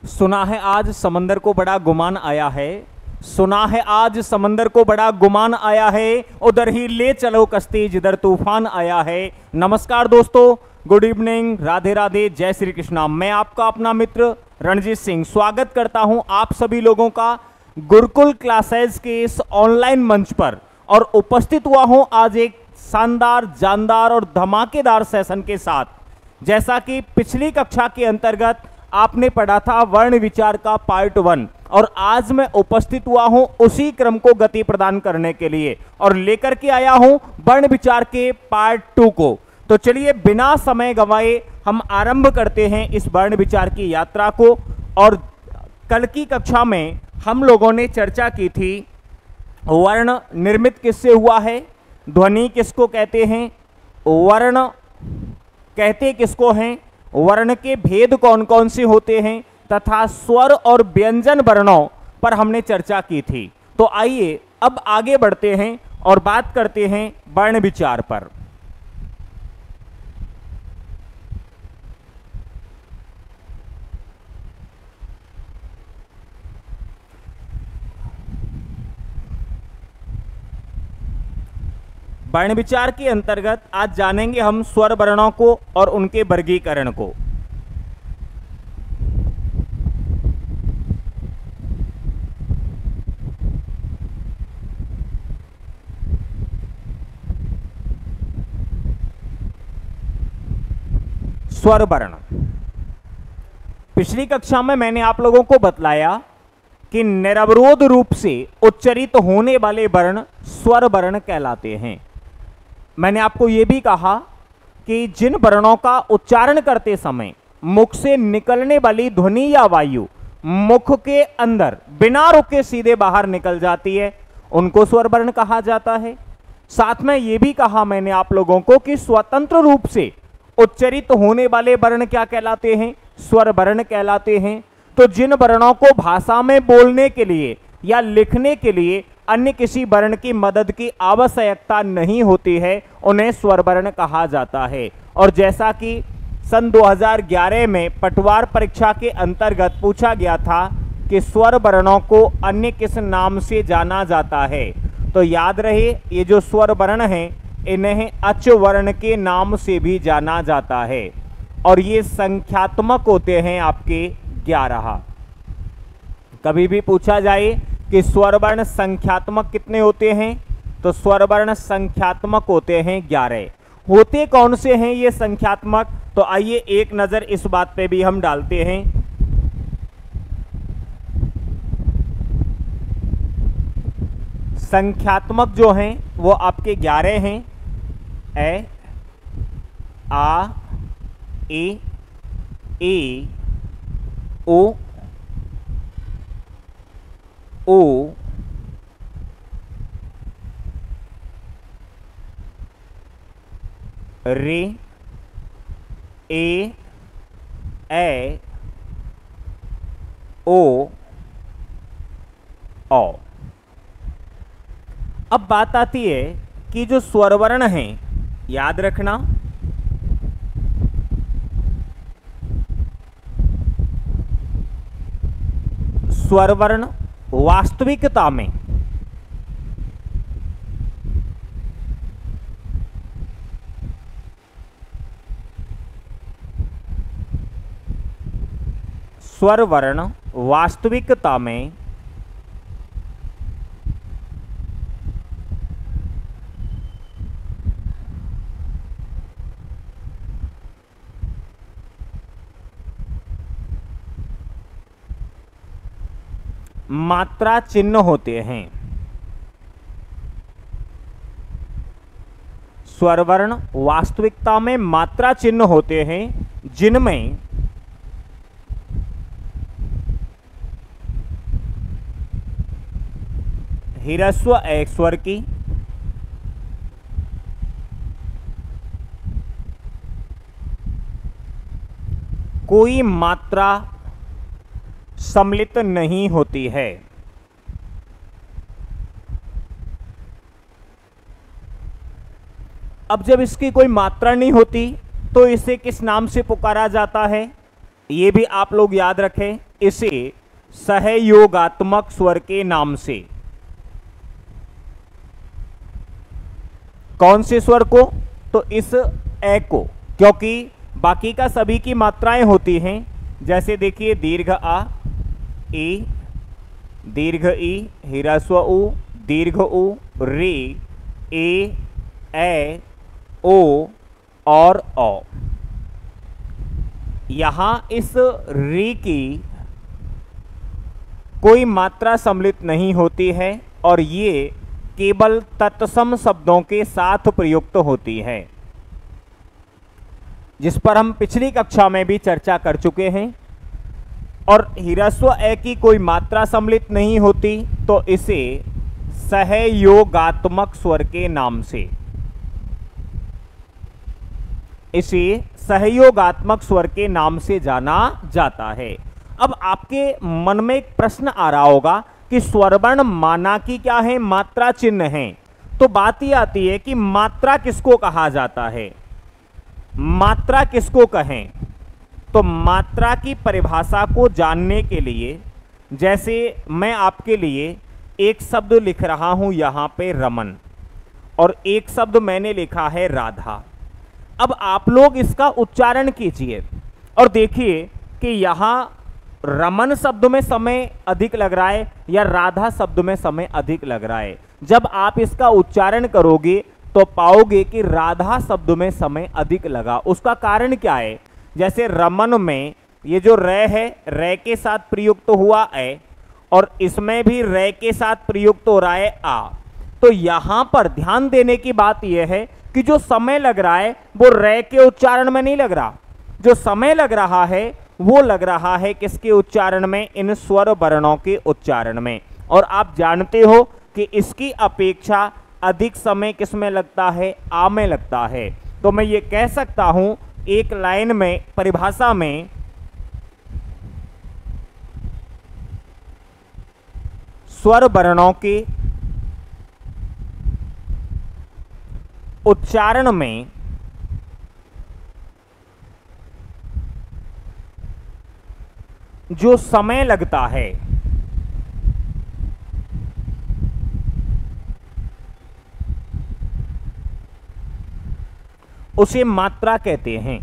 सुना है आज समंदर को बड़ा गुमान आया है, सुना है आज समंदर को बड़ा गुमान आया है, उधर ही ले चलो कश्ती जिधर तूफान आया है। नमस्कार दोस्तों, गुड इवनिंग, राधे राधे, जय श्री कृष्णा। मैं आपका अपना मित्र रणजीत सिंह स्वागत करता हूं आप सभी लोगों का गुरुकुल क्लासेस के इस ऑनलाइन मंच पर, और उपस्थित हुआ हूं आज एक शानदार, जानदार और धमाकेदार सेशन के साथ। जैसा कि पिछली कक्षा के अंतर्गत आपने पढ़ा था वर्ण विचार का पार्ट 1, और आज मैं उपस्थित हुआ हूं उसी क्रम को गति प्रदान करने के लिए और लेकर के आया हूं वर्ण विचार के पार्ट 2 को। तो चलिए बिना समय गंवाए हम आरंभ करते हैं इस वर्ण विचार की यात्रा को। और कल की कक्षा में हम लोगों ने चर्चा की थी वर्ण निर्मित किससे हुआ है, ध्वनि किसको कहते हैं, वर्ण कहते किसको हैं, वर्ण के भेद कौन कौन से होते हैं, तथा स्वर और व्यंजन वर्णों पर हमने चर्चा की थी। तो आइए अब आगे बढ़ते हैं और बात करते हैं वर्ण विचार पर। वर्ण विचार के अंतर्गत आज जानेंगे हम स्वर वर्णों को और उनके वर्गीकरण को। स्वर वर्ण, पिछली कक्षा में मैंने आप लोगों को बतलाया कि निरवरोध रूप से उच्चरित होने वाले वर्ण स्वर वर्ण कहलाते हैं। मैंने आपको यह भी कहा कि जिन वर्णों का उच्चारण करते समय मुख से निकलने वाली ध्वनि या वायु मुख के अंदर बिना रुके सीधे बाहर निकल जाती है, उनको स्वर वर्ण कहा जाता है। साथ में यह भी कहा मैंने आप लोगों को कि स्वतंत्र रूप से उच्चरित होने वाले वर्ण क्या कहलाते हैं, स्वर वर्ण कहलाते हैं। तो जिन वर्णों को भाषा में बोलने के लिए या लिखने के लिए अन्य किसी वर्ण की मदद की आवश्यकता नहीं होती है, उन्हें स्वर वर्ण कहा जाता है। और जैसा कि सन 2011 में पटवार परीक्षा के अंतर्गत पूछा गया था कि स्वर वर्णों को अन्य किस नाम से जाना जाता है, तो याद रहे ये जो स्वर वर्ण हैं इन्हें अच वर्ण के नाम से भी जाना जाता है, और ये संख्यात्मक होते हैं आपके 11। कभी भी पूछा जाए कि स्वर वर्ण संख्यात्मक कितने होते हैं, तो स्वर वर्ण संख्यात्मक होते हैं 11। होते कौन से हैं ये संख्यात्मक, तो आइए एक नजर इस बात पे भी हम डालते हैं। संख्यात्मक जो हैं वो आपके 11 हैं, ए, आ, ए, ओ, ओ, रे, ए, ओ, औ। अब बात आती है कि जो स्वर वर्ण हैं, याद रखना स्वर वर्ण वास्तविकता में स्वर वर्ण वास्तविकता में मात्रा चिन्ह होते हैं। स्वर वर्ण वास्तविकता में मात्रा चिन्ह होते हैं, जिनमें ह्रस्व एक स्वर की, कोई मात्रा सम्मिलित नहीं होती है। अब जब इसकी कोई मात्रा नहीं होती तो इसे किस नाम से पुकारा जाता है, ये भी आप लोग याद रखें। इसे सहयोगात्मक स्वर के नाम से। कौन से स्वर को? तो इस ए को, क्योंकि बाकी का सभी की मात्राएं होती हैं। जैसे देखिए दीर्घ आ, ई, दीर्घ ई, ह्रस्व उ, दीर्घ उ, रे, ए, ओ और औ। यहां इस री की कोई मात्रा सम्मिलित नहीं होती है और ये केवल तत्सम शब्दों के साथ प्रयुक्त होती है, जिस पर हम पिछली कक्षा में भी चर्चा कर चुके हैं। और ह्रस्व ए की कोई मात्रा सम्मिलित नहीं होती तो इसे सहयोगात्मक स्वर के नाम से, इसे सहयोगात्मक स्वर के नाम से जाना जाता है। अब आपके मन में एक प्रश्न आ रहा होगा कि स्वरवर्ण माना की क्या है, मात्रा चिन्ह है। तो बात यह आती है कि मात्रा किसको कहा जाता है, मात्रा किसको कहें। तो मात्रा की परिभाषा को जानने के लिए, जैसे मैं आपके लिए एक शब्द लिख रहा हूं यहां पे रमन, और एक शब्द मैंने लिखा है राधा। अब आप लोग इसका उच्चारण कीजिए और देखिए कि यहां रमन शब्द में समय अधिक लग रहा है या राधा शब्द में समय अधिक लग रहा है। जब आप इसका उच्चारण करोगे तो पाओगे कि राधा शब्द में समय अधिक लगा। उसका कारण क्या है? जैसे रमन में ये जो रे है, रे के साथ प्रयुक्त हुआ है, और इसमें भी रे के साथ प्रयुक्त हो रहा है आ। तो यहां पर ध्यान देने की बात यह है कि जो समय लग रहा है वो रे के उच्चारण में नहीं लग रहा, जो समय लग रहा है वो लग रहा है किसके उच्चारण में? इन स्वर वर्णों के उच्चारण में। और आप जानते हो कि इसकी अपेक्षा अधिक समय किस में लगता है? आ में लगता है। तो मैं ये कह सकता हूं एक लाइन में, परिभाषा में, स्वर वर्णों के उच्चारण में जो समय लगता है उसे मात्रा कहते हैं।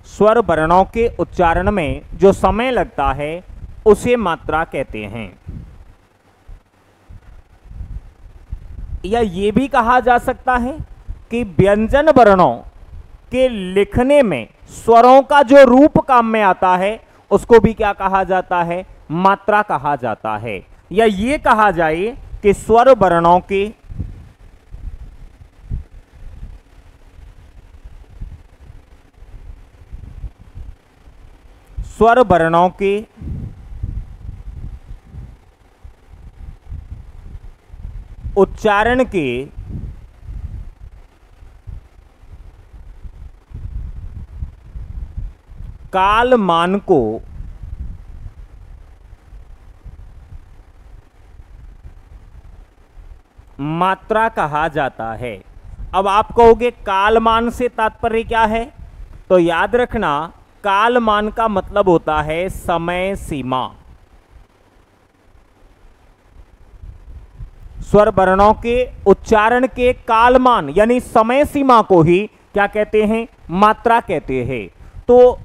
स्वर वर्णों के उच्चारण में जो समय लगता है उसे मात्रा कहते हैं। या ये भी कहा जा सकता है कि व्यंजन वर्णों के लिखने में स्वरों का जो रूप काम में आता है उसको भी क्या कहा जाता है? मात्रा कहा जाता है। या ये कहा जाए कि स्वर वर्णों के उच्चारण के कालमान को मात्रा कहा जाता है। अब आप कहोगे कालमान से तात्पर्य क्या है? तो याद रखना, कालमान का मतलब होता है समय सीमा। स्वर वर्णों के उच्चारण के कालमान यानी समय सीमा को ही क्या कहते हैं? मात्रा कहते हैं। तो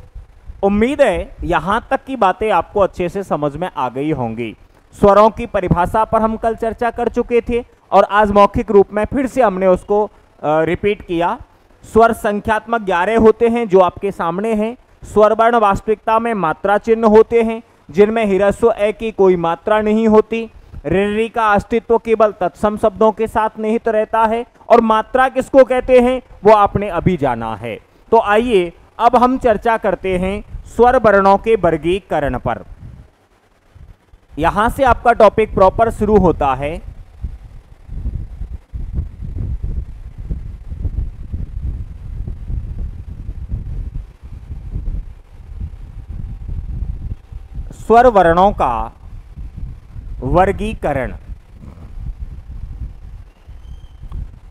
उम्मीद है यहां तक की बातें आपको अच्छे से समझ में आ गई होंगी। स्वरों की परिभाषा पर हम कल चर्चा कर चुके थे और आज मौखिक रूप में फिर से हमने उसको रिपीट किया। स्वर संख्यात्मक 11 होते हैं जो आपके सामने हैं। स्वर वर्ण वास्तविकता में मात्रा चिन्ह होते हैं जिनमें ह्रस्व ए की कोई मात्रा नहीं होती। ऋ का अस्तित्व केवल तत्सम शब्दों के साथ निहित रहता है और मात्रा किसको कहते हैं वो आपने अभी जाना है। तो आइए अब हम चर्चा करते हैं स्वर वर्णों के वर्गीकरण पर। यहां से आपका टॉपिक प्रॉपर शुरू होता है। स्वर वर्णों का वर्गीकरण।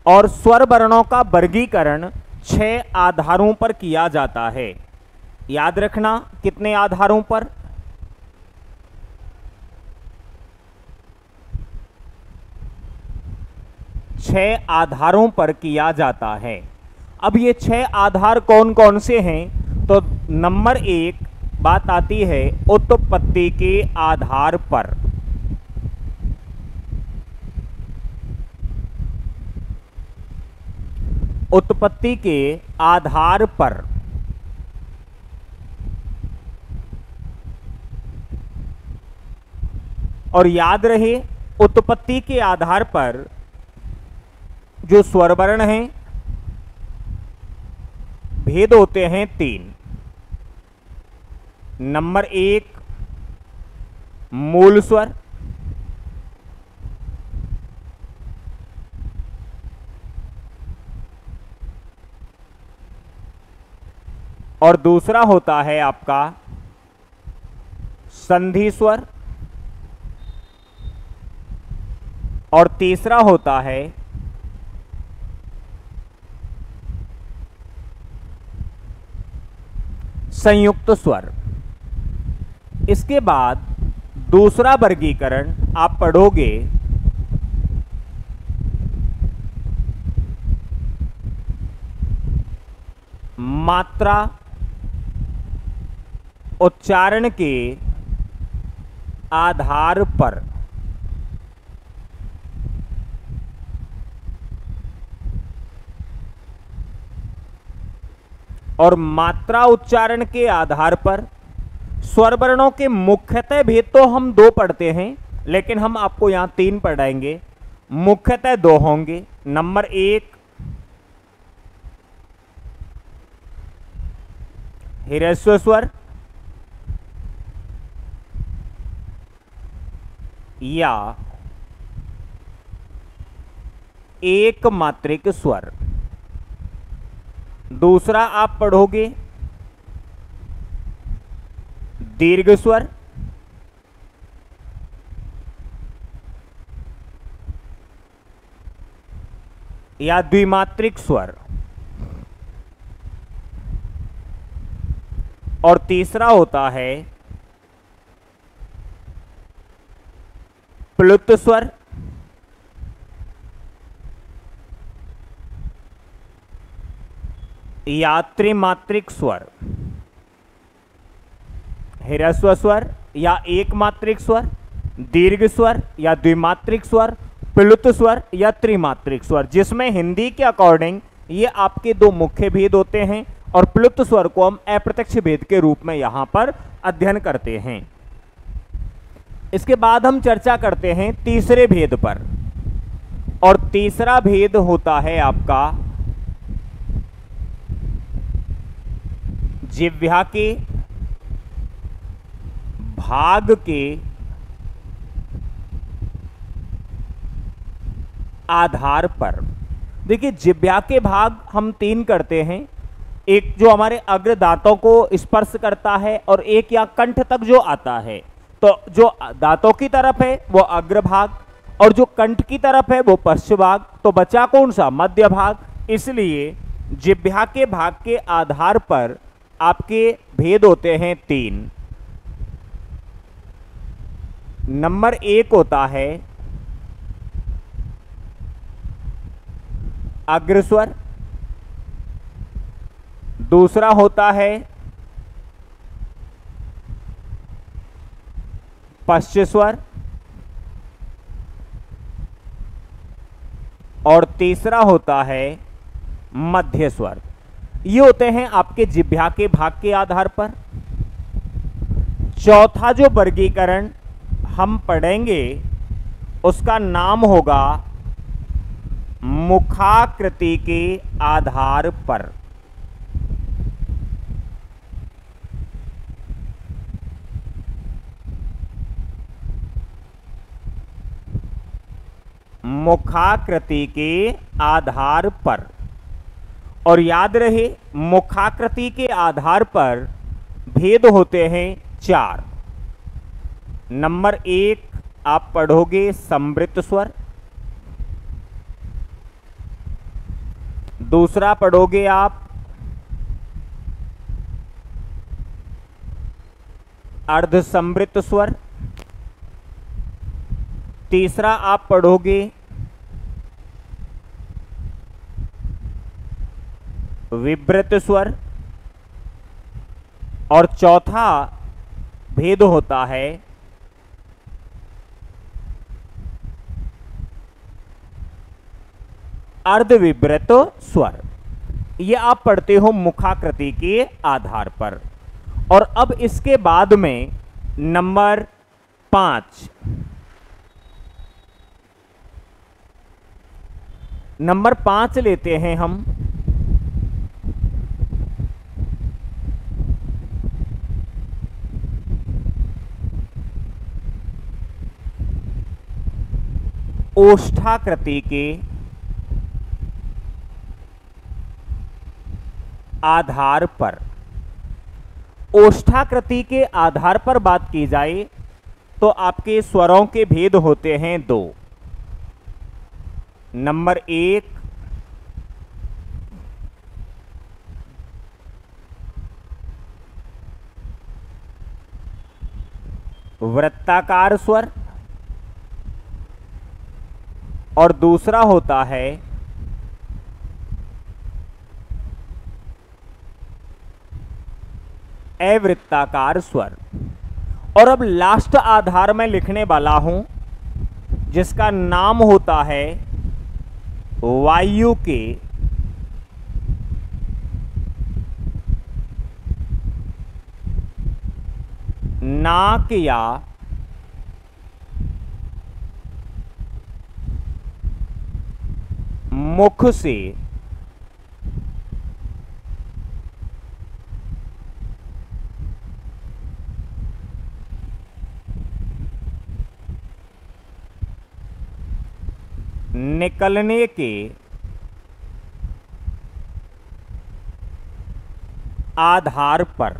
और स्वर वर्णों का वर्गीकरण 6 आधारों पर किया जाता है। याद रखना कितने आधारों पर? 6 आधारों पर किया जाता है। अब ये 6 आधार कौन कौन से हैं? तो नंबर 1 बात आती है उत्पत्ति के आधार पर। उत्पत्ति के आधार पर और याद रहे उत्पत्ति के आधार पर जो स्वर वर्ण हैं भेद होते हैं 3। नंबर 1 मूल स्वर, और दूसरा होता है आपका संधि स्वर, और तीसरा होता है संयुक्त स्वर। इसके बाद दूसरा वर्गीकरण आप पढ़ोगे मात्रा उच्चारण के आधार पर। और मात्रा उच्चारण के आधार पर स्वर वर्णों के मुख्यतः भेद तो हम 2 पढ़ते हैं, लेकिन हम आपको यहां 3 पढ़ाएंगे। मुख्यतः 2 होंगे। नंबर 1 ह्रस्व स्वर या एक मात्रिक स्वर। दूसरा आप पढ़ोगे दीर्घ स्वर या द्विमात्रिक स्वर, और तीसरा होता है प्लुत स्वर या त्रिमात्रिक स्वर। ह्रस्व स्वर या एक मात्रिक स्वर, दीर्घ स्वर या द्विमात्रिक स्वर, प्लुत स्वर या त्रिमात्रिक स्वर, जिसमें हिंदी के अकॉर्डिंग ये आपके 2 मुख्य भेद होते हैं और प्लुत स्वर को हम अप्रत्यक्ष भेद के रूप में यहां पर अध्ययन करते हैं। इसके बाद हम चर्चा करते हैं तीसरे भेद पर, और तीसरा भेद होता है आपका जिह्वा के भाग के आधार पर। देखिए जिह्वा के भाग हम 3 करते हैं, एक जो हमारे अग्र दांतों को स्पर्श करता है और एक या कंठ तक जो आता है। तो जो दांतों की तरफ है वो अग्र भाग और जो कंठ की तरफ है वो पश्च भाग। तो बचा कौन सा? मध्य भाग। इसलिए जिह्वा के भाग के आधार पर आपके भेद होते हैं 3। नंबर 1 होता है अग्रस्वर, दूसरा होता है पश्च स्वर, और तीसरा होता है मध्य स्वर। ये होते हैं आपके जिह्वा के भाग के आधार पर। चौथा जो वर्गीकरण हम पढ़ेंगे उसका नाम होगा मुखाकृति के आधार पर। मुखाकृति के आधार पर। और याद रहे मुखाकृति के आधार पर भेद होते हैं 4। नंबर 1 आप पढ़ोगे समृत स्वर, दूसरा पढ़ोगे आप अर्धसंवृत स्वर। तीसरा आप पढ़ोगे विव्रत स्वर। और चौथा भेद होता है अर्धविव्रत स्वर। ये आप पढ़ते हो मुखाकृति के आधार पर। और अब इसके बाद में नंबर 5, नंबर 5 लेते हैं हम। ओष्ठाकृति के आधार पर। ओष्ठाकृति के आधार पर बात की जाए तो आपके स्वरों के भेद होते हैं 2। नंबर 1 वृत्ताकार स्वर और दूसरा होता है अवृत्ताकार स्वर। और अब लास्ट आधार में लिखने वाला हूं जिसका नाम होता है वायु के नाक या मुख से निकलने के आधार पर।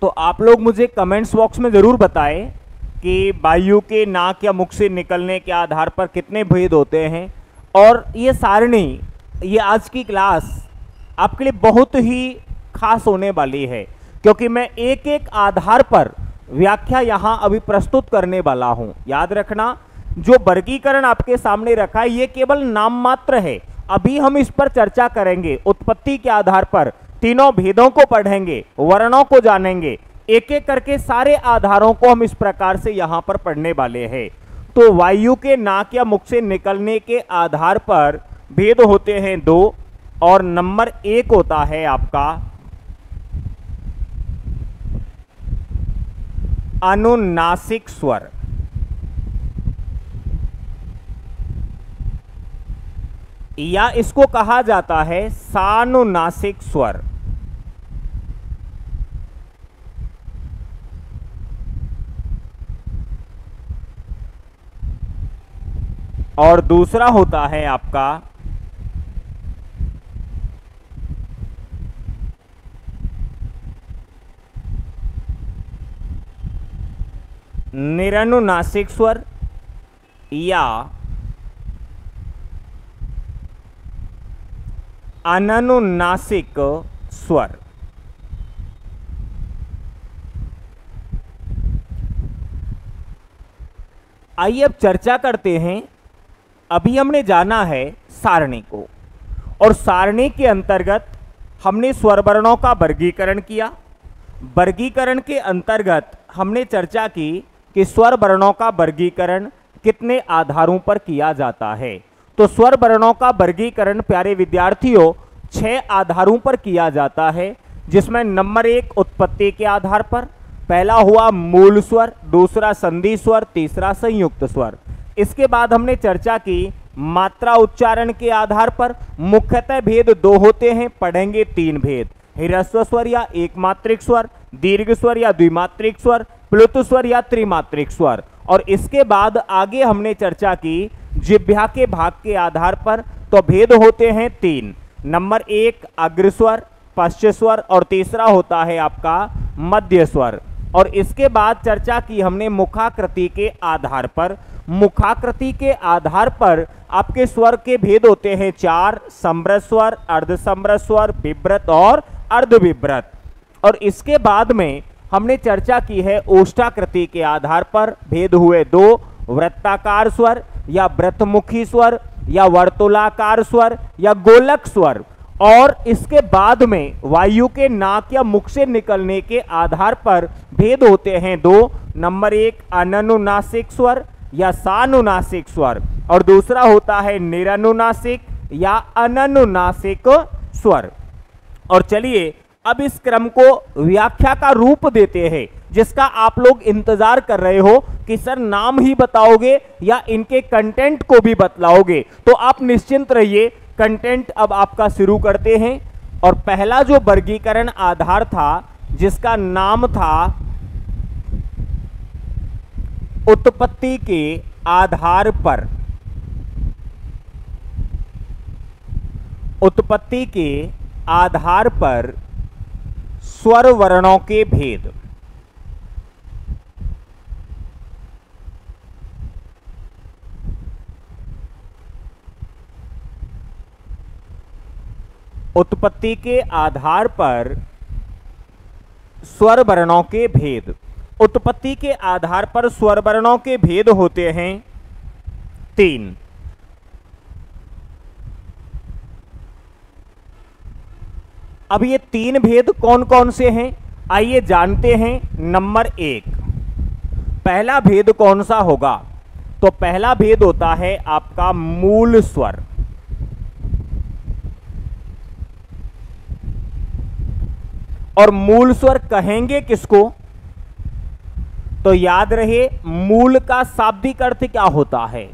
तो आप लोग मुझे कमेंट्स बॉक्स में जरूर बताएं कि वायु के नाक या मुख से निकलने के आधार पर कितने भेद होते हैं। और ये सारणी, ये आज की क्लास आपके लिए बहुत ही खास होने वाली है, क्योंकि मैं एक एक आधार पर व्याख्या यहां अभी प्रस्तुत करने वाला हूं। याद रखना, जो वर्गीकरण आपके सामने रखा है ये केवल नाम मात्र है। अभी हम इस पर चर्चा करेंगे। उत्पत्ति के आधार पर तीनों भेदों को पढ़ेंगे, वर्णों को जानेंगे, एक एक करके सारे आधारों को हम इस प्रकार से यहां पर पढ़ने वाले हैं। तो वायु के नाक या मुख से निकलने के आधार पर भेद होते हैं 2। और नंबर 1 होता है आपका अनुनासिक स्वर। या इसको कहा जाता है सानुनासिक स्वर। और दूसरा होता है आपका निरनुनासिक स्वर या अननुनासिक स्वर। आइए अब चर्चा करते हैं। अभी हमने जाना है सारणी को, और सारणी के अंतर्गत हमने स्वर वर्णों का वर्गीकरण किया। वर्गीकरण के अंतर्गत हमने चर्चा की कि स्वर वर्णों का वर्गीकरण कितने आधारों पर किया जाता है। तो स्वर वर्णों का वर्गीकरण प्यारे विद्यार्थियों 6 आधारों पर किया जाता है, जिसमें नंबर 1 उत्पत्ति के आधार पर, पहला हुआ मूल स्वर, दूसरा संधि स्वर, तीसरा संयुक्त स्वर। इसके बाद हमने चर्चा की मात्रा उच्चारण के आधार पर। मुख्यतः भेद 2 होते हैं, पढ़ेंगे 3 भेद, ह्रस्व स्वर या एकमात्रिक स्वर, दीर्घ स्वर या द्विमात्रिक स्वर, प्लुत स्वर या त्रिमात्रिक स्वर। और इसके बाद आगे हमने चर्चा की जिह्वा के भाग के आधार पर। तो भेद होते हैं 3, नंबर 1 अग्र स्वर, पश्च स्वर, और तीसरा होता है आपका मध्य स्वर। और इसके बाद चर्चा की हमने मुखाकृति के आधार पर। मुखाकृति के आधार पर आपके स्वर के भेद होते हैं 4, समृत स्वर, अर्धसमृत स्वर, विव्रत और अर्धविव्रत। और इसके बाद में हमने चर्चा की है ओष्ठाकृति के आधार पर भेद हुए दो, वृत्ताकार स्वर या वृत्तमुखी स्वर या वर्तुलाकार स्वर या गोलक स्वर। और इसके बाद में वायु के नाक या मुख से निकलने के आधार पर भेद होते हैं दो, नंबर 1 अननुनासिक स्वर या सानुनासिक स्वर और दूसरा होता है निरनुनासिक या अननुनासिक स्वर। और चलिए अब इस क्रम को व्याख्या का रूप देते हैं, जिसका आप लोग इंतजार कर रहे हो कि सर नाम ही बताओगे या इनके कंटेंट को भी बतलाओगे। तो आप निश्चिंत रहिए, कंटेंट अब आपका शुरू करते हैं। और पहला जो वर्गीकरण आधार था जिसका नाम था उत्पत्ति के आधार पर, उत्पत्ति के आधार पर स्वर वर्णों के भेद। उत्पत्ति के आधार पर स्वर वर्णों के भेद। उत्पत्ति के आधार पर स्वर वर्णों के भेद होते हैं 3। अब ये 3 भेद कौन कौन से हैं, आइए जानते हैं। नंबर 1, पहला भेद कौन सा होगा? तो पहला भेद होता है आपका मूल स्वर। और मूल स्वर कहेंगे किसको? तो याद रहे, मूल का शाब्दिक अर्थ क्या होता है?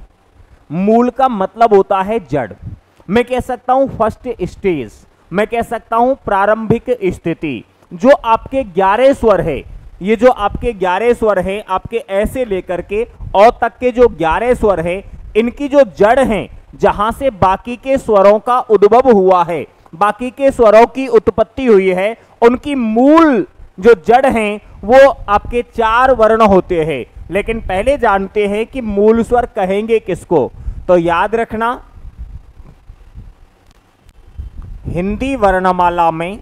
मूल का मतलब होता है जड़। मैं कह सकता हूं फर्स्ट स्टेज, मैं कह सकता हूं प्रारंभिक स्थिति। जो आपके 11 स्वर है, ये जो आपके 11 स्वर हैं, आपके ऐसे लेकर के औ तक के जो 11 स्वर हैं, इनकी जो जड़ हैं, जहां से बाकी के स्वरों का उद्भव हुआ है, बाकी के स्वरों की उत्पत्ति हुई है, उनकी मूल जो जड़ हैं वो आपके 4 वर्ण होते हैं। लेकिन पहले जानते हैं कि मूल स्वर कहेंगे किसको। तो याद रखना, हिंदी वर्णमाला में,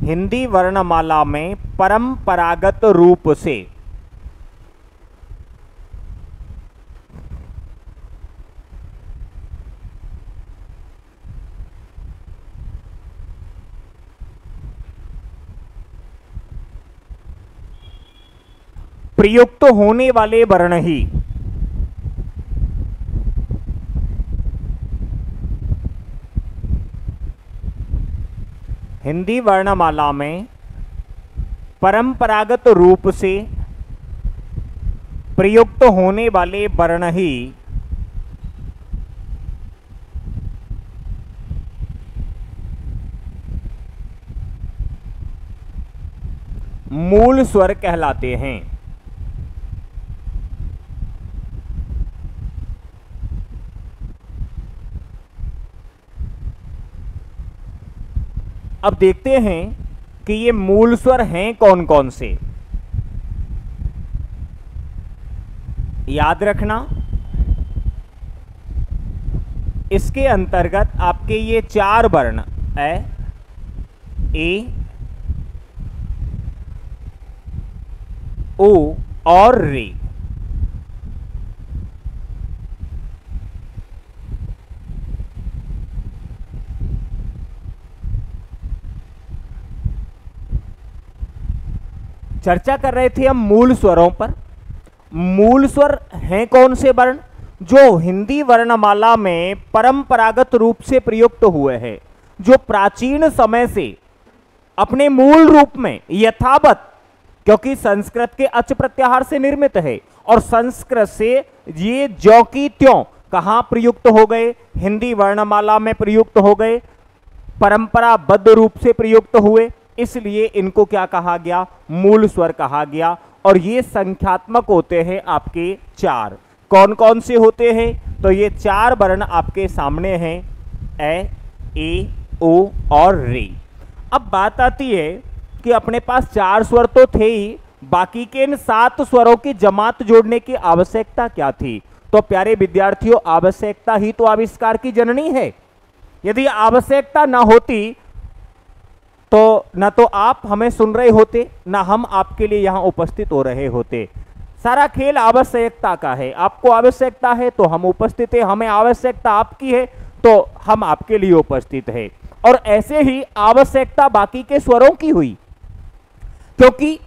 हिंदी वर्णमाला में परंपरागत रूप से प्रयुक्त होने वाले वर्ण ही हिंदी वर्णमाला में परंपरागत रूप से प्रयुक्त होने वाले वर्ण ही मूल स्वर कहलाते हैं। अब देखते हैं कि ये मूल स्वर हैं कौन कौन से। याद रखना, इसके अंतर्गत आपके ये 4 वर्ण ए, ओ और रे। चर्चा कर रहे थे हम मूल स्वरों पर। मूल स्वर हैं कौन से वर्ण? जो हिंदी वर्णमाला में परंपरागत रूप से प्रयुक्त हुए हैं, जो प्राचीन समय से अपने मूल रूप में यथावत, क्योंकि संस्कृत के अच प्रत्याहार से निर्मित है और संस्कृत से ये ज्यों की त्यों कहां प्रयुक्त हो गए? हिंदी वर्णमाला में प्रयुक्त हो गए, परंपराबद्ध रूप से प्रयुक्त हुए, इसलिए इनको क्या कहा गया? मूल स्वर कहा गया। और ये संख्यात्मक होते हैं आपके 4। कौन कौन से होते हैं? तो ये 4 वर्ण आपके सामने हैं, ए, ओ और रे। अब बात आती है कि अपने पास 4 स्वर तो थे ही, बाकी के इन 7 स्वरों की जमात जोड़ने की आवश्यकता क्या थी? तो प्यारे विद्यार्थियों, आवश्यकता ही तो आविष्कार की जननी है। यदि आवश्यकता ना होती तो न तो आप हमें सुन रहे होते, ना हम आपके लिए यहां उपस्थित हो रहे होते। सारा खेल आवश्यकता का है। आपको आवश्यकता है तो हम उपस्थित है, हमें आवश्यकता आपकी है तो हम आपके लिए उपस्थित है। और ऐसे ही आवश्यकता बाकी के स्वरों की हुई, क्योंकि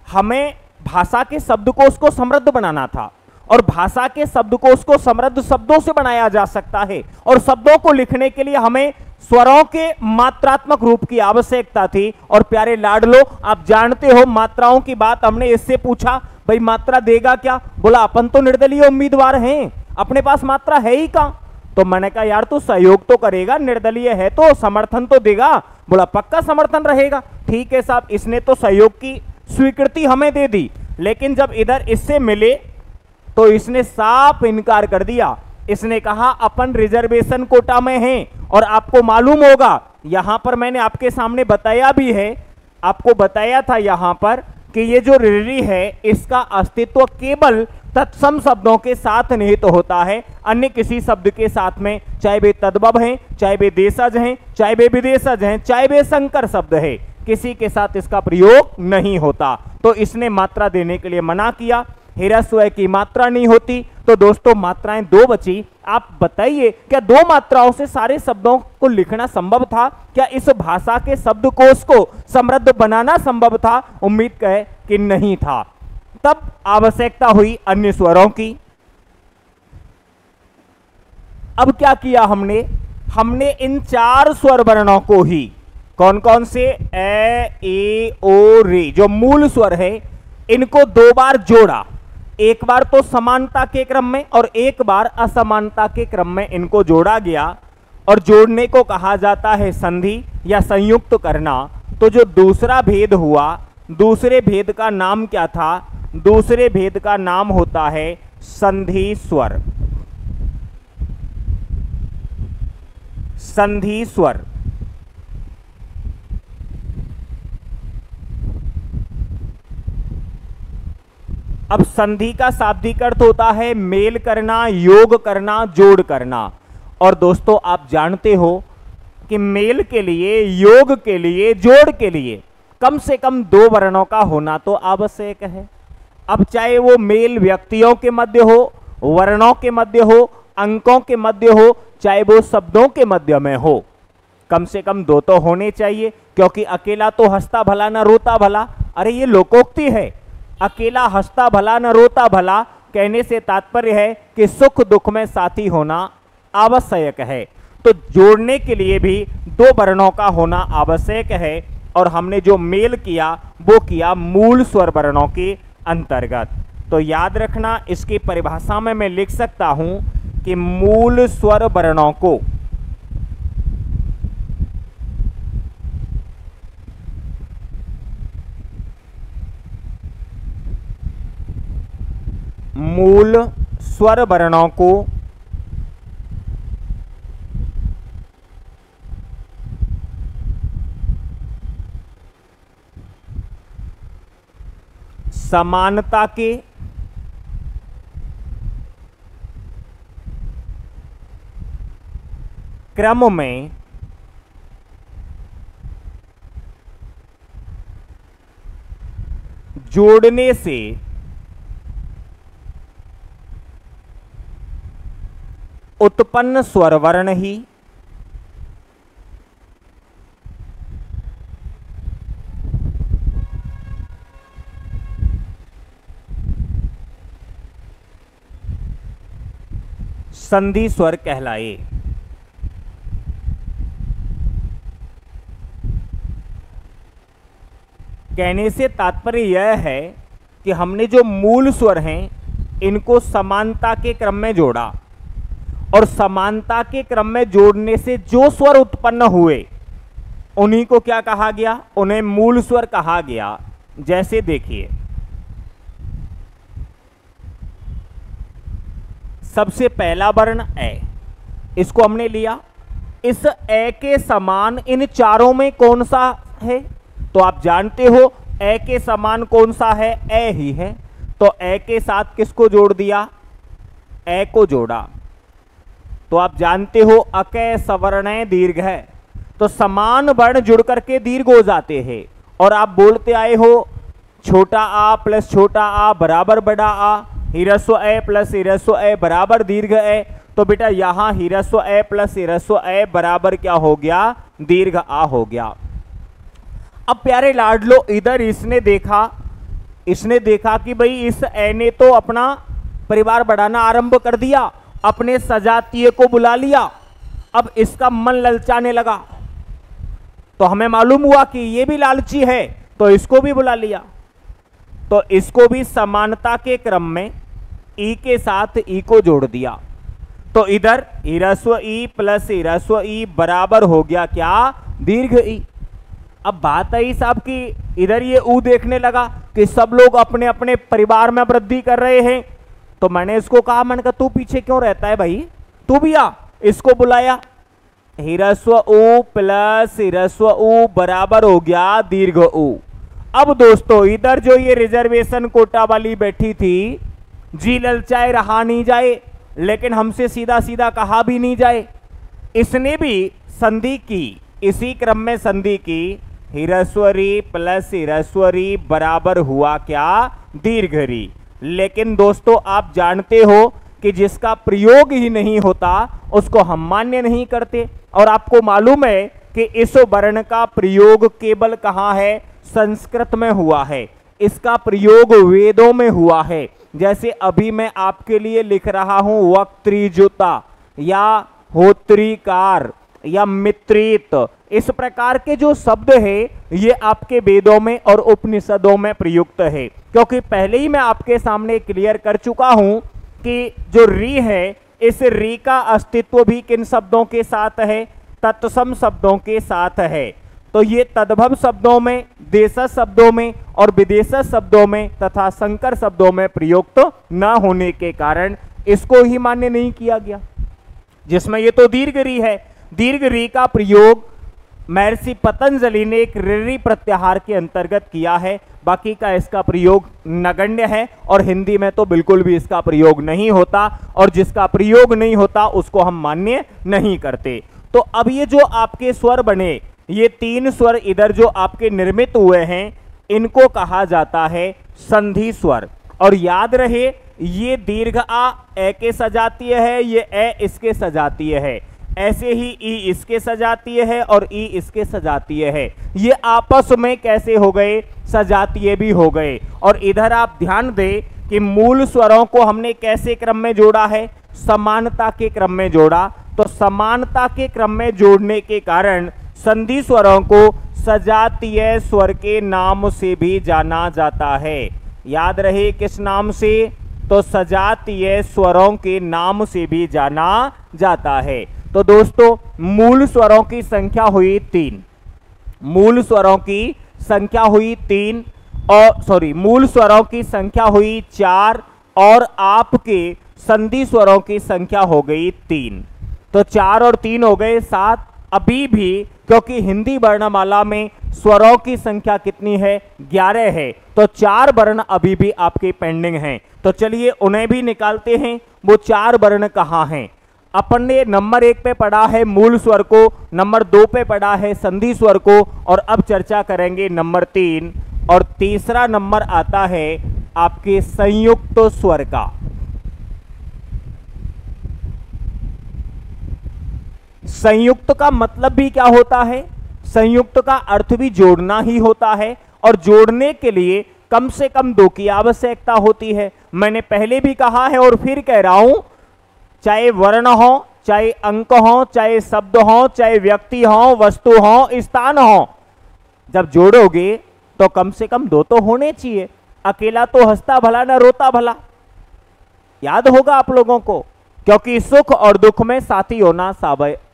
हमें भाषा के शब्दकोश को समृद्ध बनाना था और भाषा के शब्दकोश को समृद्ध शब्दों से बनाया जा सकता है। और शब्दों को लिखने के लिए हमें स्वरों के मात्रात्मक रूप की आवश्यकता थी। और प्यारे लाडलो, आप जानते हो मात्राओं की बात हमने इससे पूछा, भाई मात्रा देगा क्या? बोला अपन तो निर्दलीय उम्मीदवार हैं, अपने पास मात्रा है ही कहां। तो मैंने कहा यार तू सहयोग तो करेगा, निर्दलीय है तो समर्थन तो देगा। बोला पक्का समर्थन रहेगा। ठीक है साहब, इसने तो सहयोग की स्वीकृति हमें दे दी, लेकिन जब इधर इससे मिले तो इसने साफ इनकार कर दिया। इसने कहा अपन रिजर्वेशन कोटा में हैं। और आपको मालूम होगा, यहां पर मैंने आपके सामने बताया भी है, आपको बताया था यहां पर कि ये जो रिरी है इसका अस्तित्व केवल तत्सम शब्दों के साथ निहित होता है, अन्य किसी शब्द के साथ में, चाहे वे तद्भव हैं, चाहे वे देशज हैं, चाहे वे विदेशज हैं, चाहे वे संकर शब्द है, किसी के साथ इसका प्रयोग नहीं होता। तो इसने मात्रा देने के लिए मना किया। ह्रस्व की मात्रा नहीं होती तो दोस्तों मात्राएं दो बची। आप बताइए क्या दो मात्राओं से सारे शब्दों को लिखना संभव था? क्या इस भाषा के शब्दकोश को समृद्ध बनाना संभव था? उम्मीद है कि नहीं था। तब आवश्यकता हुई अन्य स्वरों की। अब क्या किया हमने? हमने इन चार स्वर वर्णों को ही, कौन कौन से? ए ओ रे, जो मूल स्वर है, इनको दो बार जोड़ा। एक बार तो समानता के क्रम में और एक बार असमानता के क्रम में इनको जोड़ा गया। और जोड़ने को कहा जाता है संधि या संयुक्त करना। तो जो दूसरा भेद हुआ, दूसरे भेद का नाम क्या था? दूसरे भेद का नाम होता है संधि स्वर। संधि स्वर। अब संधि का शाब्दिक अर्थ होता है मेल करना, योग करना, जोड़ करना। और दोस्तों आप जानते हो कि मेल के लिए, योग के लिए, जोड़ के लिए कम से कम दो वर्णों का होना तो आवश्यक है। अब चाहे वो मेल व्यक्तियों के मध्य हो, वर्णों के मध्य हो, अंकों के मध्य हो, चाहे वो शब्दों के मध्य में हो, कम से कम दो तो होने चाहिए। क्योंकि अकेला तो हंसता भला न रोता भला, अरे ये लोकोक्ति है। अकेला हंसता भला न रोता भला कहने से तात्पर्य है कि सुख दुख में साथी होना आवश्यक है। तो जोड़ने के लिए भी दो वर्णों का होना आवश्यक है। और हमने जो मेल किया वो किया मूल स्वर वर्णों के अंतर्गत। तो याद रखना, इसकी परिभाषा में मैं लिख सकता हूं कि मूल स्वर वर्णों को मूल स्वर वर्णों को समानता के क्रम में जोड़ने से उत्पन्न स्वर वर्ण ही संधि स्वर कहलाए। कहने से तात्पर्य यह है कि हमने जो मूल स्वर हैं इनको समानता के क्रम में जोड़ा, और समानता के क्रम में जोड़ने से जो स्वर उत्पन्न हुए उन्हीं को क्या कहा गया? उन्हें मूल स्वर कहा गया। जैसे देखिए, सबसे पहला वर्ण ए, इसको हमने लिया। इस ए के समान इन चारों में कौन सा है? तो आप जानते हो ए के समान कौन सा है? ए ही है। तो ए के साथ किसको जोड़ दिया? ए को जोड़ा। तो आप जानते हो अकय सवर्ण दीर्घ है, तो समान वर्ण जुड़ करके दीर्घ हो जाते हैं। और आप बोलते आए हो छोटा आ प्लस छोटा आ बराबर बड़ा आ, ह्रस्व ए प्लस ह्रस्व ए बराबर दीर्घ ए। तो बेटा यहां ह्रस्व ए प्लस ह्रस्व ए बराबर क्या हो गया, दीर्घ आ हो गया। अब प्यारे लाडलो इधर इसने देखा कि भाई इस ए ने तो अपना परिवार बढ़ाना आरंभ कर दिया, अपने सजातीय को बुला लिया। अब इसका मन ललचाने लगा, तो हमें मालूम हुआ कि ये भी लालची है, तो इसको भी बुला लिया। तो इसको भी समानता के क्रम में ई के साथ ई को जोड़ दिया। तो इधर ह्रस्व ई प्लस ह्रस्व ई बराबर हो गया क्या, दीर्घ ई। अब बात आई साहब कि इधर ये ऊ देखने लगा कि सब लोग अपने अपने परिवार में वृद्धि कर रहे हैं। तो मैंने इसको कहा, मैंने कहा तू पीछे क्यों रहता है भाई, तू भी आ। इसको बुलाया, ह्रस्व ऊ प्लस ह्रस्व ऊ बराबर हो गया दीर्घ ऊ। अब दोस्तों इधर जो ये रिजर्वेशन कोटा वाली बैठी थी, जी ललचाए रहा नहीं जाए, लेकिन हमसे सीधा सीधा कहा भी नहीं जाए, इसने भी संधि की, इसी क्रम में संधि की, ह्रस्वरी प्लस ह्रस्वरी बराबर हुआ क्या, दीर्घ री। लेकिन दोस्तों आप जानते हो कि जिसका प्रयोग ही नहीं होता उसको हम मान्य नहीं करते। और आपको मालूम है कि इस वर्ण का प्रयोग केवल कहाँ है, संस्कृत में हुआ है, इसका प्रयोग वेदों में हुआ है। जैसे अभी मैं आपके लिए लिख रहा हूं वक्तृजुता या होत्रिकार या मित्रित, इस प्रकार के जो शब्द है ये आपके वेदों में और उपनिषदों में प्रयुक्त है। क्योंकि पहले ही मैं आपके सामने क्लियर कर चुका हूं कि जो री है, इस री का अस्तित्व भी किन शब्दों के साथ है, तत्सम शब्दों के साथ है। तो ये तद्भव शब्दों में, देशज शब्दों में और विदेशज शब्दों में तथा संकर शब्दों में प्रयुक्त न होने के कारण इसको ही मान्य नहीं किया गया, जिसमें ये तो दीर्घ री है। दीर्घ री का प्रयोग महर्षि पतंजलि ने एक ऋ प्रत्याहार के अंतर्गत किया है, बाकी का इसका प्रयोग नगण्य है और हिंदी में तो बिल्कुल भी इसका प्रयोग नहीं होता, और जिसका प्रयोग नहीं होता उसको हम मान्य नहीं करते। तो अब ये जो आपके स्वर बने, ये तीन स्वर इधर जो आपके निर्मित हुए हैं, इनको कहा जाता है संधि स्वर। और याद रहे ये दीर्घ आ ए के सजातीय है, ये ए इसके सजातीय है, ऐसे ही ई इसके सजातीय है और ई इसके सजातीय है। ये आपस में कैसे हो गए, सजातीय भी हो गए। और इधर आप ध्यान दें कि मूल स्वरों को हमने कैसे क्रम में जोड़ा है, समानता के क्रम में जोड़ा। तो समानता के क्रम में जोड़ने के कारण संधि स्वरों को सजातीय स्वर के नाम से भी जाना जाता है। याद रहे किस नाम से, तो सजातीय स्वरों के नाम से भी जाना जाता है। तो दोस्तों मूल स्वरों की संख्या हुई 3, मूल स्वरों की संख्या हुई 3 और मूल स्वरों की संख्या हुई 4 और आपके संधि स्वरों की संख्या हो गई 3। तो 4 और 3 हो गए 7। अभी भी क्योंकि हिंदी वर्णमाला में स्वरों की संख्या कितनी है, 11 है, तो 4 वर्ण अभी भी आपके पेंडिंग हैं। तो चलिए उन्हें भी निकालते हैं। वो 4 वर्ण कहाँ हैं? अपन ने नंबर 1 पे पढ़ा है मूल स्वर को, नंबर 2 पे पढ़ा है संधि स्वर को, और अब चर्चा करेंगे नंबर 3 और तीसरा नंबर आता है आपके संयुक्त स्वर का। संयुक्त का मतलब भी क्या होता है? संयुक्त का अर्थ भी जोड़ना ही होता है, और जोड़ने के लिए कम से कम 2 की आवश्यकता होती है। मैंने पहले भी कहा है और फिर कह रहा हूं, चाहे वर्ण हो, चाहे अंक हो, चाहे शब्द हो, चाहे व्यक्ति हो, वस्तु हो, स्थान हो, जब जोड़ोगे तो कम से कम 2 तो होने चाहिए। अकेला तो हंसता भला ना रोता भला, याद होगा आप लोगों को, क्योंकि सुख और दुख में साथी होना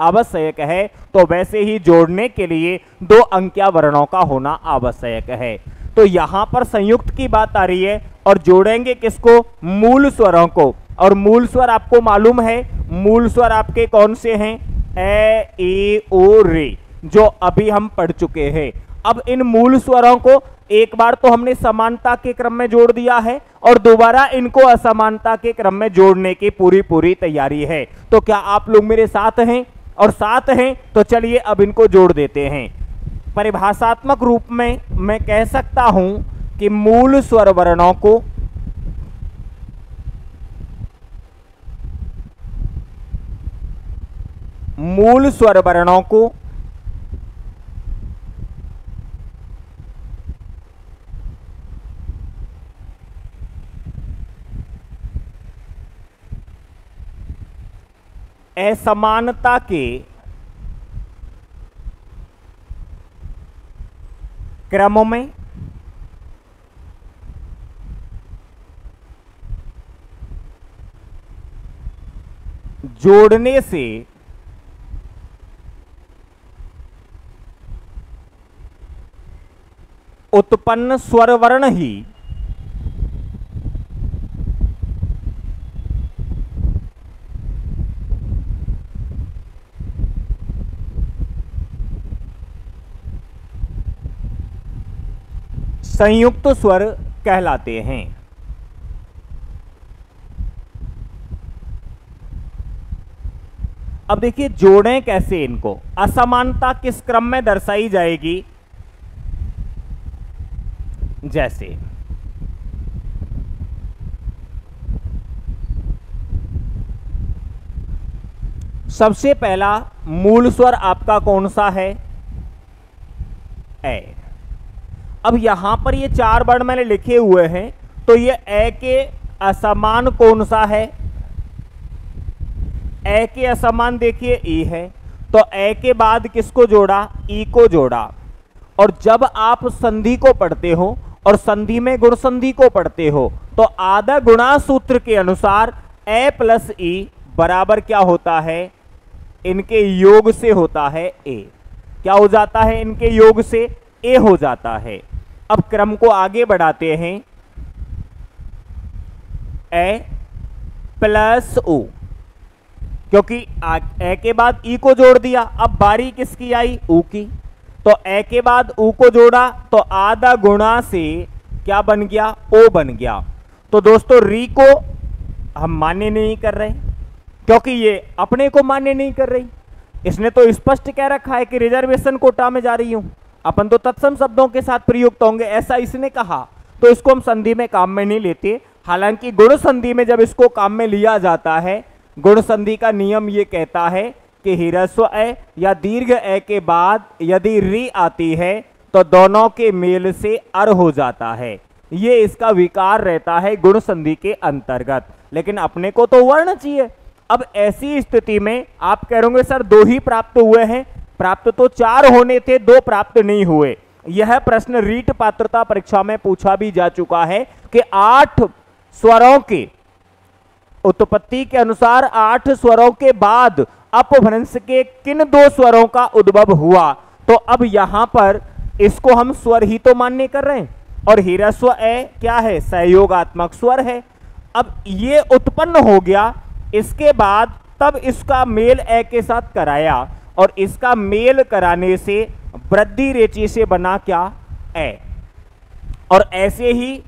आवश्यक है। तो वैसे ही जोड़ने के लिए 2 अंकीय वर्णों का होना आवश्यक है। तो यहां पर संयुक्त की बात आ रही है, और जोड़ेंगे किसको? मूल स्वरों को। और मूल स्वर आपको मालूम है, मूल स्वर आपके कौन से हैं? ए, ई, ओ, रे, जो अभी हम पढ़ चुके हैं। अब इन मूल स्वरों को एक बार तो हमने समानता के क्रम में जोड़ दिया है, और दोबारा इनको असमानता के क्रम में जोड़ने की पूरी तैयारी है। तो क्या आप लोग मेरे साथ हैं? और साथ हैं तो चलिए अब इनको जोड़ देते हैं। परिभाषात्मक रूप में मैं कह सकता हूं कि मूल स्वर वर्णों को असमानता के क्रम में जोड़ने से उत्पन्न स्वर वर्ण ही संयुक्त स्वर कहलाते हैं। अब देखिए जोड़ें कैसे इनको। असमानता किस क्रम में दर्शाई जाएगी? जैसे सबसे पहला मूल स्वर आपका कौन सा है? ए। अब यहां पर ये 4 वर्ण मैंने लिखे हुए हैं, तो ये ए के असमान कौन सा है? ए के असमान देखिए ई है, तो ए के बाद किसको जोड़ा? ई को जोड़ा। और जब आप संधि को पढ़ते हो और संधि में गुण संधि को पढ़ते हो तो आधा गुणा सूत्र के अनुसार ए प्लस ई बराबर क्या होता है? इनके योग से होता है ए। क्या हो जाता है? इनके योग से ए हो जाता है। अब क्रम को आगे बढ़ाते हैं। ए प्लस ओ, क्योंकि ए के बाद ई को जोड़ दिया, अब बारी किसकी आई? ऊ की। तो ए के बाद ऊ को जोड़ा तो आधा गुणा से क्या बन गया? ओ बन गया। तो दोस्तों री को हम मान्य नहीं कर रहे क्योंकि ये अपने को मान्य नहीं कर रही। इसने तो स्पष्ट कह रखा है कि रिजर्वेशन कोटा में जा रही हूं, अपन तो तत्सम शब्दों के साथ प्रयुक्त होंगे, ऐसा इसने कहा, तो इसको हम संधि में काम में नहीं लेते। हालांकि गुण संधि में जब इसको काम में लिया जाता है, गुण संधि का नियम ये कहता है कि ह्रस्व ए या दीर्घ ए के बाद यदि री आती है तो दोनों के मेल से अर हो जाता है। ये इसका विकार रहता है गुण संधि के अंतर्गत, लेकिन अपने को तो वर्ण चाहिए। अब ऐसी स्थिति में आप कह रहे होंगे सर 2 ही प्राप्त हुए हैं, प्राप्त तो 4 होने थे, 2 प्राप्त नहीं हुए। यह प्रश्न रीट पात्रता परीक्षा में पूछा भी जा चुका है कि 8 स्वरों के उत्पत्ति के अनुसार 8 स्वरों के बाद अपभ्रंश के किन 2 स्वरों का उद्भव हुआ। तो अब यहां पर इसको हम स्वर ही तो मान्य कर रहे हैं, और ह्रस्व ए क्या है? सहयोगात्मक स्वर है। अब ये उत्पन्न हो गया, इसके बाद तब इसका मेल ए के साथ कराया, और इसका मेल कराने से वृद्धि रेची से बना क्या? ए। और ऐसे ही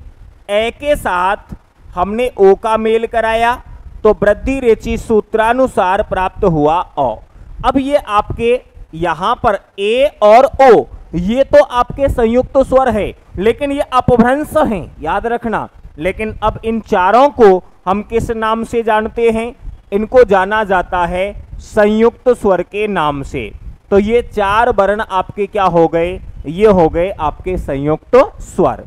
ए के साथ हमने ओ का मेल कराया तो वृद्धि रेची सूत्रानुसार प्राप्त हुआ ओ। अब ये आपके यहां पर ए और ओ ये तो आपके संयुक्त स्वर है, लेकिन ये अपभ्रंश हैं, याद रखना। लेकिन अब इन चारों को हम किस नाम से जानते हैं? इनको जाना जाता है संयुक्त स्वर के नाम से। तो ये 4 वर्ण आपके क्या हो गए? ये हो गए आपके संयुक्त स्वर।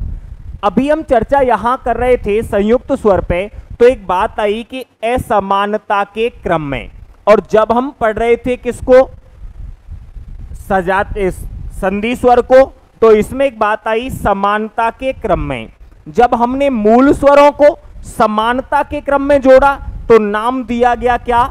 अभी हम चर्चा यहां कर रहे थे संयुक्त स्वर पे, तो एक बात आई कि असमानता के क्रम में, और जब हम पढ़ रहे थे किसको? सजाते संधि स्वर को, तो इसमें एक बात आई समानता के क्रम में। जब हमने मूल स्वरों को समानता के क्रम में जोड़ा तो नाम दिया गया क्या?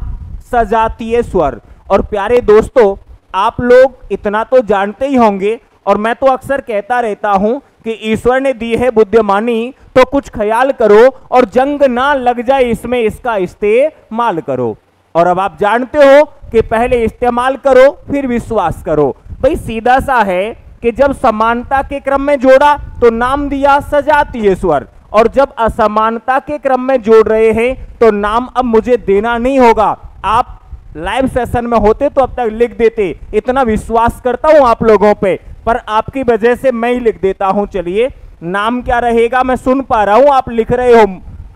सजातीय स्वर। और प्यारे दोस्तों, आप लोग इतना तो जानते ही होंगे, और मैं तो अक्सर कहता रहता हूं कि ईश्वर ने दी है बुद्धिमानी, तो कुछ ख्याल करो और जंग ना लग जाए इसमें, इसका इस्तेमाल करो। और अब आप जानते हो कि पहले इस्तेमाल करो फिर विश्वास करो। भाई सीधा सा है कि जब समानता के क्रम में जोड़ा तो नाम दिया सजातीय स्वर, और जब असमानता के क्रम में जोड़ रहे हैं तो नाम अब मुझे देना नहीं होगा। आप लाइव सेशन में होते तो अब तक लिख देते, इतना विश्वास करता हूं आप लोगों पे, पर आपकी वजह से मैं ही लिख देता हूं। चलिए, नाम क्या रहेगा, मैं सुन पा रहा हूं आप लिख रहे हो,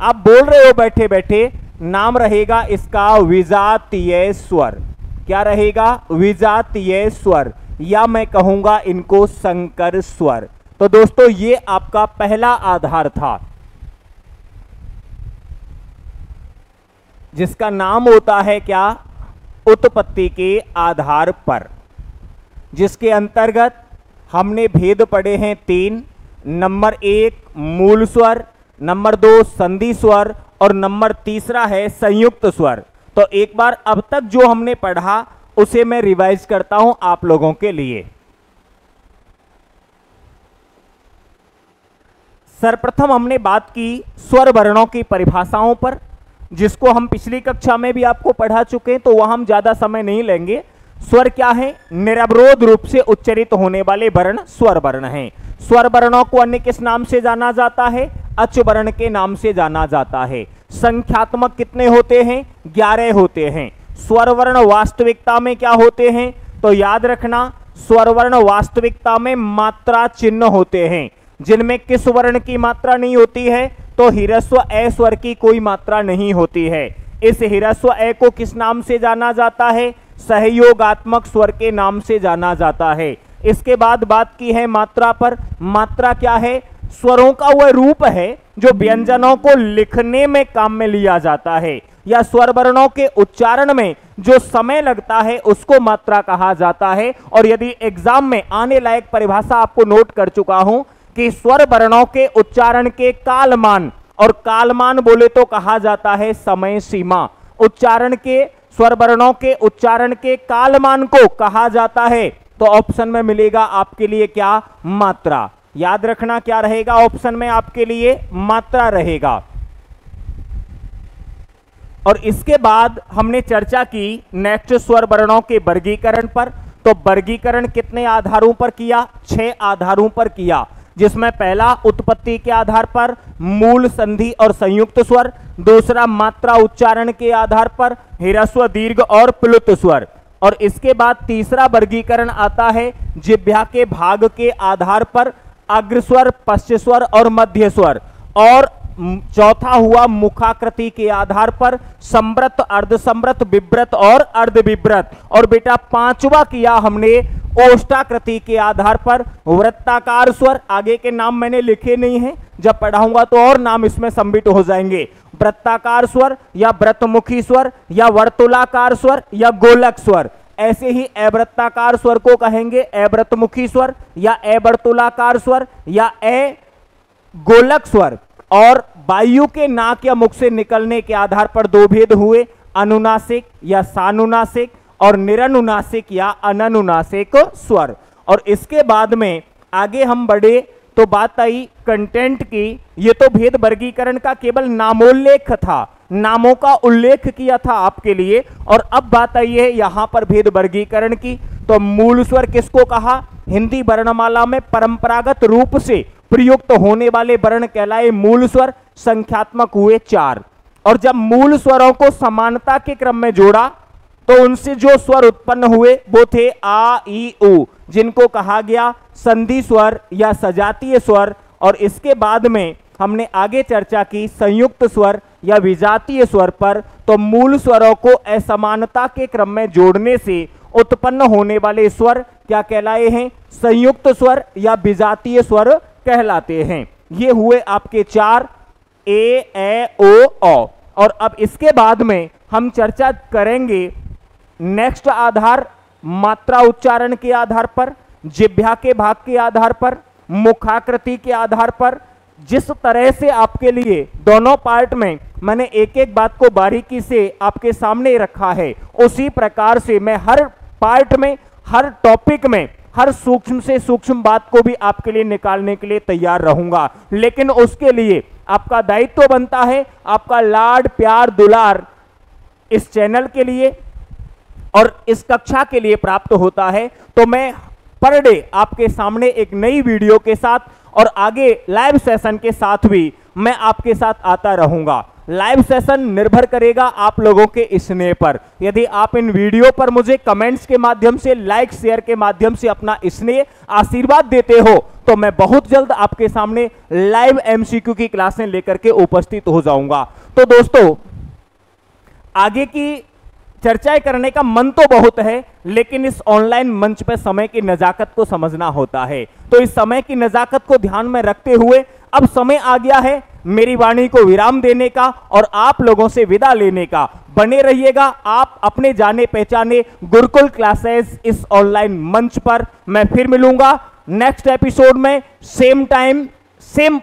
आप बोल रहे हो बैठे बैठे। नाम रहेगा इसका विजातीय स्वर। क्या रहेगा? विजातीय स्वर, या मैं कहूंगा इनको संकर स्वर। तो दोस्तों ये आपका पहला आधार था, जिसका नाम होता है क्या? उत्पत्ति के आधार पर, जिसके अंतर्गत हमने भेद पढ़े हैं 3। नंबर 1 मूल स्वर, नंबर 2 संधि स्वर और नंबर 3 है संयुक्त स्वर। तो एक बार अब तक जो हमने पढ़ा उसे मैं रिवाइज करता हूं आप लोगों के लिए। सर्वप्रथम हमने बात की स्वर वर्णों की परिभाषाओं पर, जिसको हम पिछली कक्षा में भी आपको पढ़ा चुके हैं, तो वह हम ज्यादा समय नहीं लेंगे। स्वर क्या है? निरवरोध रूप से उच्चरित होने वाले वर्ण स्वर वर्ण हैं। स्वर वर्णों को अन्य किस नाम से जाना जाता है? अच वर्ण के नाम से जाना जाता है। संख्यात्मक कितने होते हैं? 11 होते हैं। स्वर वर्ण वास्तविकता में क्या होते हैं? तो याद रखना, स्वर वर्ण वास्तविकता में मात्रा चिन्ह होते हैं, जिनमें किस वर्ण की मात्रा नहीं होती है? तो ह्रस्व ए स्वर की कोई मात्रा नहीं होती है। इस ह्रस्व ए को किस नाम से जाना जाता है? सहयोगात्मक स्वर के नाम से जाना जाता है। इसके बाद बात की है मात्रा पर। मात्रा क्या है? स्वरों का वह रूप है जो व्यंजनों को लिखने में काम में लिया जाता है, या स्वर वर्णों के उच्चारण में जो समय लगता है उसको मात्रा कहा जाता है। और यदि एग्जाम में आने लायक परिभाषा आपको नोट कर चुका हूं कि स्वर वर्णों के उच्चारण के कालमान, और कालमान बोले तो कहा जाता है समय सीमा। उच्चारण के स्वर वर्णों के उच्चारण के कालमान को कहा जाता है। तो ऑप्शन में मिलेगा आपके लिए क्या? मात्रा। याद रखना क्या रहेगा ऑप्शन में आपके लिए? मात्रा रहेगा। और इसके बाद हमने चर्चा की नेक्स्ट स्वर वर्णों के वर्गीकरण पर। तो वर्गीकरण कितने आधारों पर किया? 6 आधारों पर किया, जिसमें पहला उत्पत्ति के आधार पर मूल, संधि और संयुक्त स्वर, दूसरा मात्रा उच्चारण के आधार पर ह्रस्व, दीर्घ और प्लुत स्वर, और इसके बाद तीसरा वर्गीकरण आता है जिह्वा के भाग के आधार पर अग्रस्वर, पश्च स्वर और मध्य स्वर, और चौथा हुआ मुखाकृति के आधार पर संवृत, अर्धसंवृत, विव्रत और अर्धविव्रत, और बेटा पांचवा किया हमने ओष्ठाकृति के आधार पर वृत्ताकार स्वर। आगे के नाम मैंने लिखे नहीं हैं, जब पढ़ाऊंगा तो और नाम इसमें सम्मिलित हो जाएंगे। वृत्ताकार स्वर या व्रतमुखी स्वर या वर्तुलाकार स्वर या गोलक स्वर। ऐसे ही अवृत्ताकार स्वर को कहेंगे अवृतमुखी स्वर या अवर्तुलाकार स्वर या अ गोलक स्वर। और वायु के नाक या मुख से निकलने के आधार पर 2 भेद हुए, अनुनासिक या सानुनासिक और निरनुनासिक या अननुनासिक स्वर। और इसके बाद में आगे हम बढ़े तो बात आई कंटेंट की। ये तो भेद वर्गीकरण का केवल नामोल्लेख था, नामों का उल्लेख किया था आपके लिए, और अब बात आई है यहां पर भेद वर्गीकरण की। तो मूल स्वर किसको कहा? हिंदी वर्णमाला में परंपरागत रूप से प्रयुक्त होने वाले वर्ण कहलाए मूल स्वर। संख्यात्मक हुए 4, और जब मूल स्वरों को समानता के क्रम में जोड़ा तो उनसे जो स्वर उत्पन्न हुए वो थे आ, ई, उ, जिनको कहा गया संधि स्वर या सजातीय स्वर। और इसके बाद में हमने आगे चर्चा की संयुक्त स्वर या विजातीय स्वर पर। तो मूल स्वरों को असमानता के क्रम में जोड़ने से उत्पन्न होने वाले स्वर क्या कहलाए हैं? संयुक्त स्वर या विजातीय स्वर कहलाते हैं। ये हुए आपके 4, ए, ओ, औ। और अब इसके बाद में हम चर्चा करेंगे नेक्स्ट आधार मात्रा उच्चारण के आधार पर, जिह्वा के भाग के आधार पर, मुखाकृति के आधार पर। जिस तरह से आपके लिए दोनों पार्ट में मैंने एक एक बात को बारीकी से आपके सामने रखा है, उसी प्रकार से मैं हर पार्ट में, हर टॉपिक में, हर सूक्ष्म से सूक्ष्म बात को भी आपके लिए निकालने के लिए तैयार रहूंगा। लेकिन उसके लिए आपका दायित्व बनता है, आपका लाड, प्यार, दुलार इस चैनल के लिए और इस कक्षा के लिए प्राप्त होता है। तो मैं पर डे आपके सामने एक नई वीडियो के साथ और आगे लाइव सेशन के साथ भी मैं आपके साथ आता रहूंगा। लाइव सेशन निर्भर करेगा आप लोगों के स्नेह पर। यदि आप इन वीडियो पर मुझे कमेंट्स के माध्यम से, लाइक शेयर के माध्यम से अपना स्नेह आशीर्वाद देते हो तो मैं बहुत जल्द आपके सामने लाइव एमसीक्यू की क्लासें लेकर के उपस्थित हो जाऊंगा। तो दोस्तों, आगे की चर्चाएं करने का मन तो बहुत है, लेकिन इस ऑनलाइन मंच पर समय की नजाकत को समझना होता है। तो इस समय की नजाकत को ध्यान में रखते हुए अब समय आ गया है मेरी वाणी को विराम देने का और आप लोगों से विदा लेने का। बने रहिएगा आप अपने जाने पहचाने गुरुकुल क्लासेस इस ऑनलाइन मंच पर। मैं फिर मिलूंगा नेक्स्ट एपिसोड में, same time same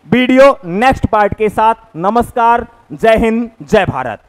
video next part के साथ। नमस्कार, जय हिंद, जय भारत।